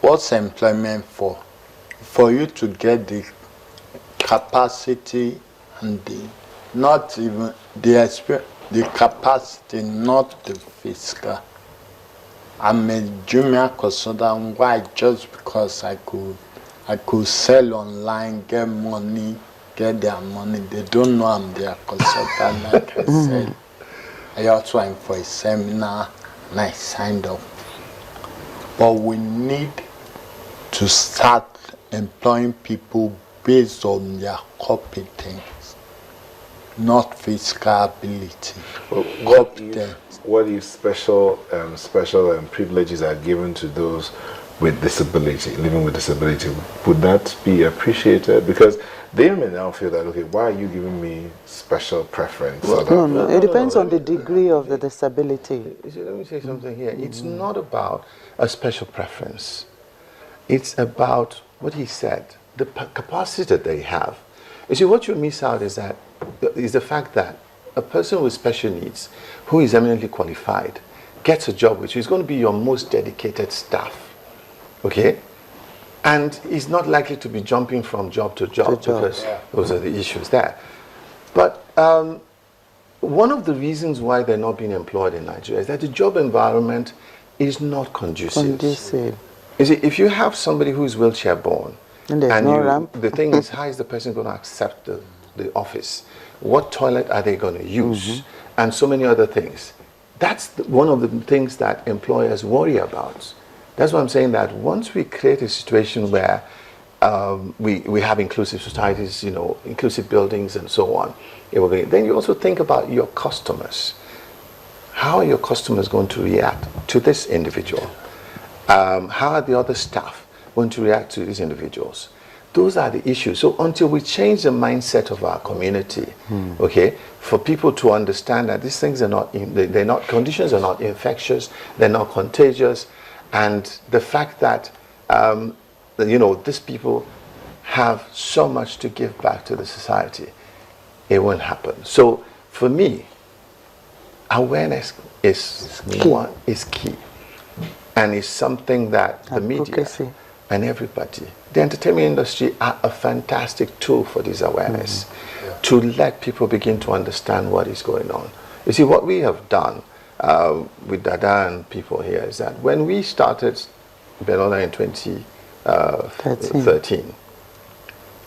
what's employment for? For you to get the capacity and not even the capacity, not the physical. I'm a junior consultant. Why? Just because I could sell online, get money, get their money. They don't know I'm their consultant. Like I said, I also went for a seminar and I signed up. But we need to start employing people based on their competence, not physical ability. Well, what if special privileges are given to those with disability, living with disability? Would that be appreciated? Because they may now feel that, okay, why are you giving me special preference? No, it depends on the degree of the disability. Let me say something here. It's not about a special preference. It's about what he said, the capacity that they have. You see, what you miss out is the fact that a person with special needs who is eminently qualified gets a job which is going to be your most dedicated staff, okay? And he's not likely to be jumping from job to job because those are the issues there. But one of the reasons why they're not being employed in Nigeria is that the job environment is not conducive. You see, if you have somebody who is wheelchair borne, and no ramp. The thing is, how is the person going to accept the office? What toilet are they going to use? And so many other things. That's one of the things that employers worry about. That's why I'm saying that once we create a situation where we have inclusive societies, you know, inclusive buildings and so on, then you also think about your customers. How are your customers going to react to this individual? How are the other staff going to react to these individuals? Those are the issues. So until we change the mindset of our community, okay, for people to understand that these things are not, conditions are not infectious, they're not contagious, and the fact that, you know, these people have so much to give back to the society, it won't happen. So for me, awareness is key. And it's something that the media and everybody, the entertainment industry are a fantastic tool for this awareness, to let people begin to understand what is going on. You see, what we have done with Dada and people here is that when we started Benola in 2013,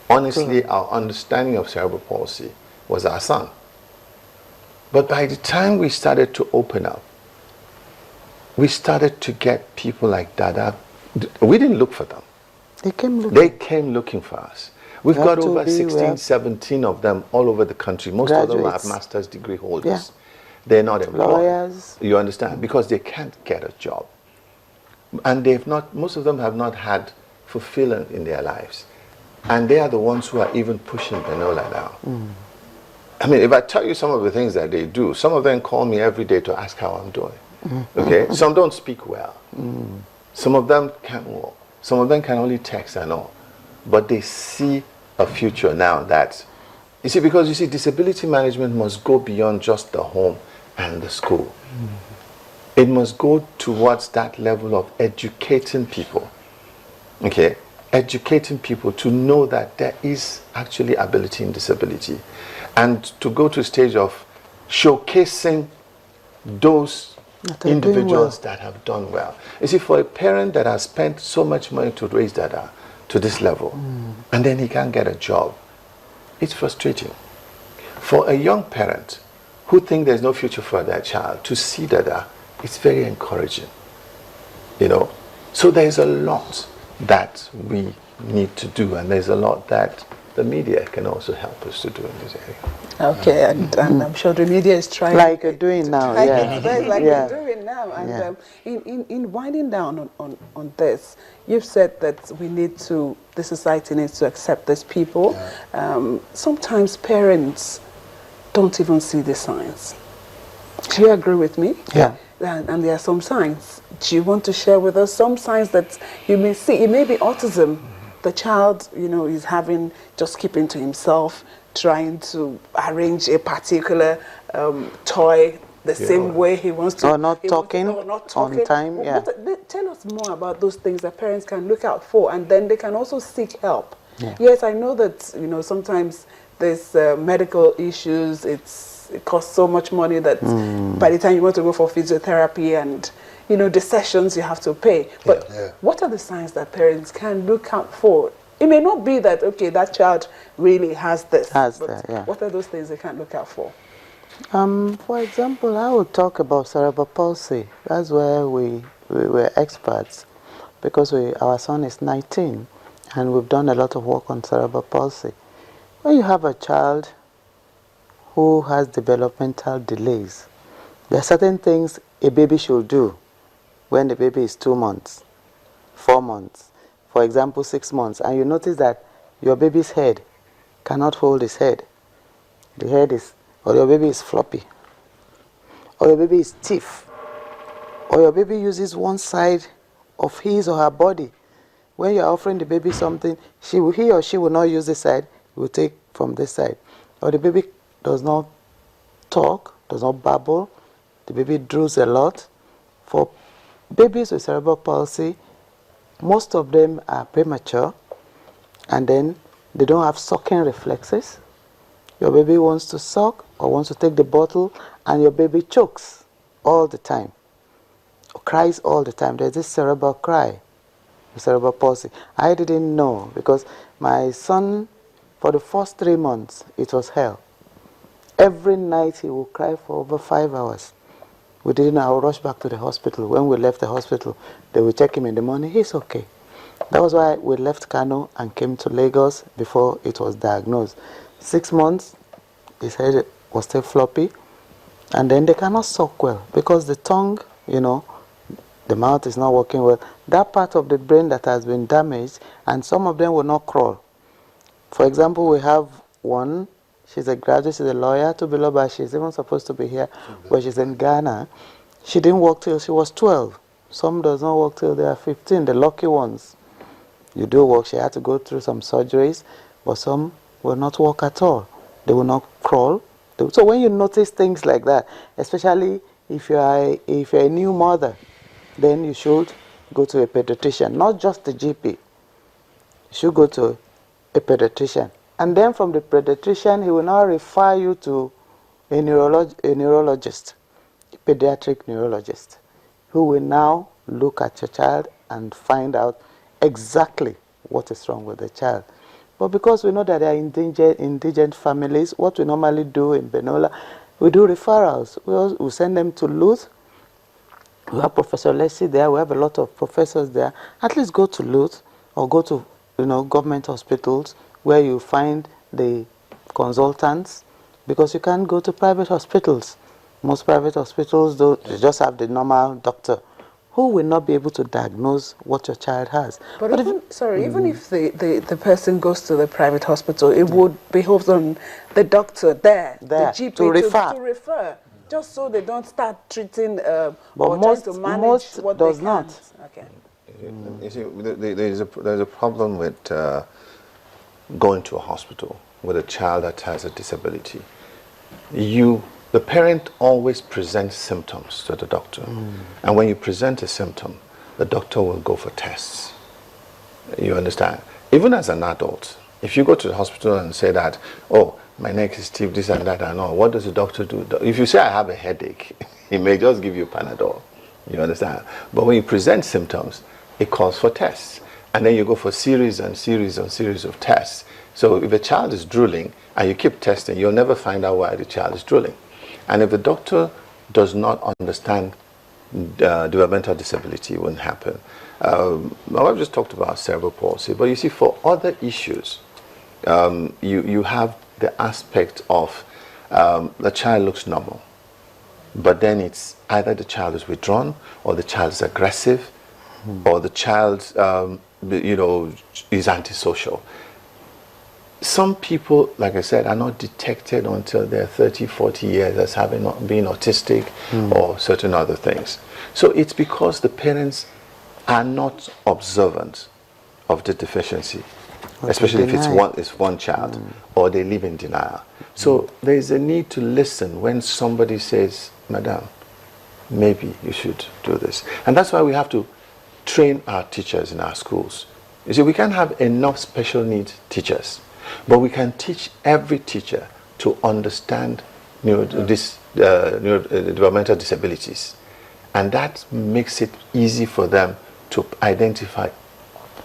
honestly, our understanding of cerebral palsy was our son. But by the time we started to open up, we started to get people like Dada. We didn't look for them. They came looking for us. We've got over 16, 17 of them all over the country. Most of them have master's degree holders. Yeah. They're not employed. Lawyers. You understand? Because they can't get a job. And most of them have not had fulfillment in their lives. And they are the ones who are even pushing Benola now. I mean, if I tell you some of the things that they do, some of them call me every day to ask how I'm doing. Okay, some don't speak well. Some of them can't walk. Some of them can only text and all. But they see a future now that, you see, because you see, disability management must go beyond just the home and the school. It must go towards that level of educating people. Okay, educating people to know that there is actually ability in disability, and to go to a stage of showcasing those individuals that have done well. You see, for a parent that has spent so much money to raise Dada to this level, and then he can't get a job, it's frustrating. For a young parent who thinks there's no future for their child, to see Dada, it's very encouraging. You know, so there's a lot that we need to do, and there's a lot that the media can also help us to do in this area. Okay, and I'm sure the media is trying. Like you're doing now, you're doing now. And in winding down on this, you've said that the society needs to accept these people. Sometimes parents don't even see the signs. Do you agree with me? Yeah. And there are some signs. Do you want to share with us some signs that you may see? It may be autism. The child, you know, is just keeping to himself, trying to arrange a particular toy the same way he wants to. Or not talking or not talking on time, yeah. Tell us more about those things that parents can look out for, and then they can also seek help. Yeah. Yes, I know that, you know, sometimes there's medical issues. It costs so much money that by the time you want to go for physiotherapy and, you know, the sessions you have to pay. But what are the signs that parents can look out for? It may not be that, okay, that child really has this. What are those things they can look out for? For example, I would talk about cerebral palsy. That's where we were experts, because our son is 19 and we've done a lot of work on cerebral palsy. When you have a child who has developmental delays, there are certain things a baby should do when the baby is 2 months, 4 months, for example 6 months, and you notice that your baby's head cannot hold his head. The head is, or your baby is floppy, or your baby is stiff, or your baby uses one side of his or her body. When you are offering the baby something, he or she will not use this side, he will take from this side. Or the baby does not talk, does not babble, the baby drools a lot. For babies with cerebral palsy, most of them are premature, and then they don't have sucking reflexes. Your baby wants to suck or wants to take the bottle, and your baby chokes all the time, or cries all the time. There's this cerebral cry, cerebral palsy. I didn't know, because my son, for the first 3 months, it was hell. Every night he would cry for over 5 hours. We didn't know. I would rush back to the hospital. When we left the hospital, they would check him in the morning. He's okay. That was why we left Kano and came to Lagos before it was diagnosed. 6 months, his head was still floppy, and then they cannot suck well because the tongue, you know, the mouth is not working well. That part of the brain that has been damaged, and some of them will not crawl. For example, we have one, she's a graduate, she's a lawyer, Tubiloba, she's even supposed to be here, but she's in Ghana. She didn't walk till she was 12. Some does not walk till they are 15, the lucky ones. You do walk, she had to go through some surgeries, but some will not walk at all. They will not crawl. So when you notice things like that, especially if you are a new mother, then you should go to a pediatrician, not just the GP. You should go to a pediatrician. And then from the pediatrician, he will now refer you to a neurologist, a pediatric neurologist, who will now look at your child and find out exactly what is wrong with the child. But because we know that they are indigent families, what we normally do in Benola, we do referrals. We send them to Luth. We have Professor Leslie there. We have a lot of professors there. At least go to Luth or go to, you know, government hospitals where you find the consultants, because you can't go to private hospitals. Most private hospitals, they just have the normal doctor who will not be able to diagnose what your child has. But even, even if the person goes to the private hospital, it would behove on the doctor there, the GP, to refer. Just so they don't start treating but or most, trying to manage most what does they not. can't. Okay. You see, there's a problem with going to a hospital with a child that has a disability. The parent always presents symptoms to the doctor. And when you present a symptom, the doctor will go for tests. You understand? Even as an adult, if you go to the hospital and say that, oh, my neck is stiff, this and that and all, what does the doctor do? If you say I have a headache, he may just give you Panadol. You understand? But when you present symptoms, it calls for tests. And then you go for series and series and series of tests. So if a child is drooling and you keep testing, you'll never find out why the child is drooling. And if the doctor does not understand developmental disability, it won't happen. My wife just talked about cerebral palsy, but you see, for other issues, you have the aspect of the child looks normal, but then it's either the child is withdrawn, or the child is aggressive, or the child, is antisocial. Some people, like I said, are not detected until they're 30, 40 years as having been autistic or certain other things. So it's because the parents are not observant of the deficiency, especially if it's one child, or they live in denial. So there's a need to listen when somebody says, madam, maybe you should do this. And that's why we have to train our teachers in our schools. You see, we can't have enough special needs teachers, but we can teach every teacher to understand developmental disabilities. And that makes it easy for them to identify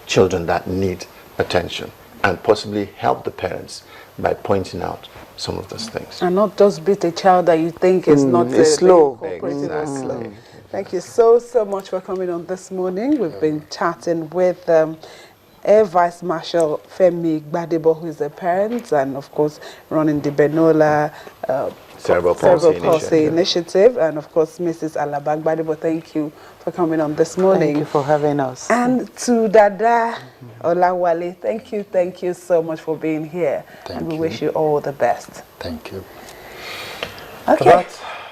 children that need attention and possibly help the parents by pointing out some of those things. And not just beat a child that you think is not slow. Exactly. Thank you so much for coming on this morning. We've been chatting with Air Vice Marshal Femi Gbadebo, who is a parent and of course running the Benola Cerebral Palsy Initiative, and of course Mrs. Alaba Gbadebo. Thank you for coming on this morning. Thank you for having us. And to Dada Olawale, thank you so much for being here. And we wish you all the best. Thank you. Okay.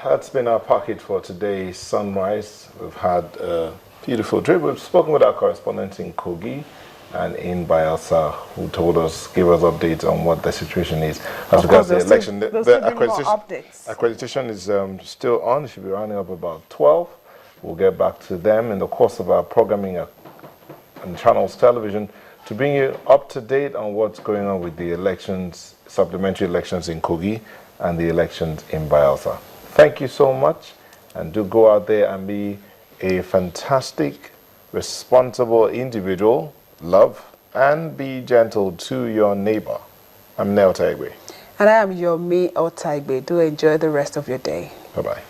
That's been our package for today's Sunrise. We've had a beautiful trip. We've spoken with our correspondents in Kogi and in Bayelsa, who gave us updates on what the situation is as regards the election. The accreditation is still on. It should be running up about 12. We'll get back to them in the course of our programming on Channels Television to bring you up to date on what's going on with the elections, supplementary elections in Kogi and the elections in Bayelsa. Thank you so much, and do go out there and be a fantastic, responsible individual. Love and be gentle to your neighbor. I'm Neo Taigwe. And I am your Me Otaigbe. Do enjoy the rest of your day. Bye-bye.